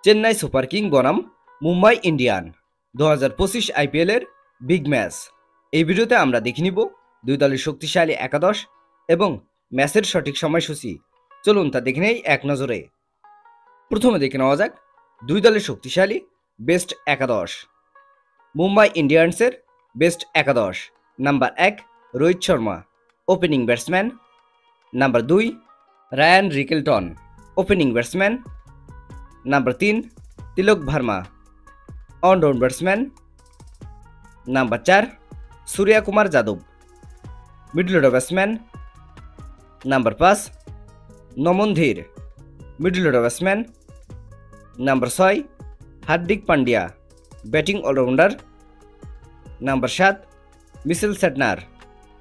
Chennai super king বনাম Mumbai Indian 2025 আইপিএলের big match. এই ভিডিওতে আমরা দেখে নিব দুই দলের শক্তিশালী একাদশ এবং ম্যাচের সঠিক সময়সূচি। চলুন তা দেখে নেই এক নজরে। প্রথমে দেখে নেওয়া যাক দুই দলের শক্তিশালী বেস্ট একাদশ। মুম্বাই ইন্ডিয়ান্সের বেস্ট একাদশ: number 1 Rohit Sharma, opening batsman. Number 2 Ryan Rickelton, opening batsman. Number 3 Tilak Varma, allround batsman. Number 4 Surya Kumar Yadav, middle order batsman. Number 5 Naman Dhir, middle order batsman. Number 6 Hardik Pandya, batting allrounder. Number 7 Mitchell Santner,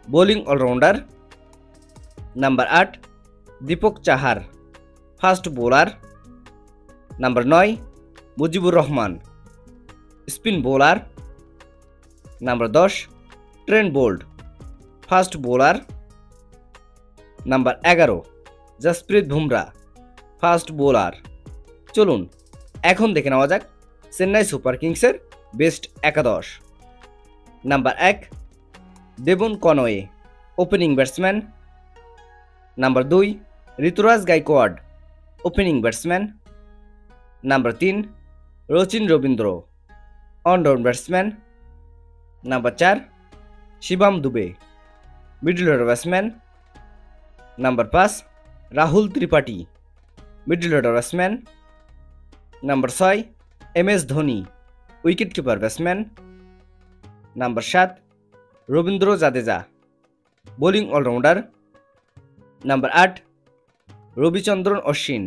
bowling allrounder. Number 8 Deepak Chahar, fast bowler. Number 9 Mujibur Rahman, spin bowler. Number 10 Trent Boult, fast bowler. Number 11 Jasprit Bumrah, fast bowler. चलुन এখন দেখে নেওয়া যাক Chennai super কিংসের best একাদশ। Number 1 Devon Conway, opening batsman. Number 2 Ruturaj Gaikwad, opening batsman. Number 3 Rachin Ravindra, allround batsman. Number 4 Shivam Dube, middle order batsman. Number 5 Rahul Tripathi, middle order batsman. Number 6 MS Dhoni, wicket keeper batsman. Number 7 Ravindra Jadeja, bowling allrounder. Number 8 Ravichandran Ashwin,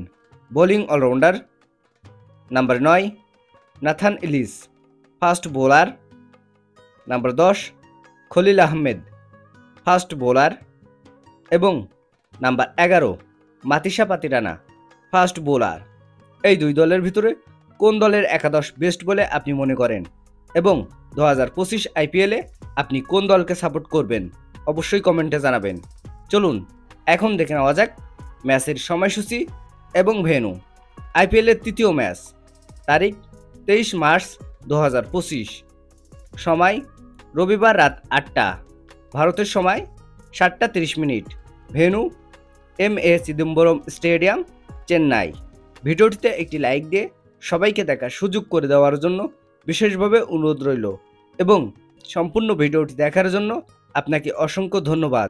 bowling allrounder. Number 9 नाथान Ellis, fast bowler. Number 10 Khaleel Ahmed, fast bowler. এবং number 11 Matheesha Pathirana, fast bowler. এই দুই দলের ভিতরে কোন দলের একাদশ best বলে আপনি মনে করেন এবং 2025 আইপিএলে আপনি কোন দলকে সাপোর্ট করবেন অবশ্যই কমেন্টে জানাবেন। চলুন এখন দেখে নেওয়া যাক ম্যাচের সময়সূচি এবং ভেন্যু। আইপিএলের তৃতীয় ম্যাচ, তারিখ 23 মার্চ 2025, সময় রবিবার রাত 8টা, ভারতের সময় 7টা 30 minute, venue MA Chidambaram stadium, Chennai. ভিডিওটিতে একটি লাইক দিয়ে সবাইকে দেখার সুযোগ করে দেওয়ার জন্য বিশেষভাবে অনুরোধ রইল এবং সম্পূর্ণ ভিডিওটি দেখার জন্য আপনাকে অসংখ্য ধন্যবাদ।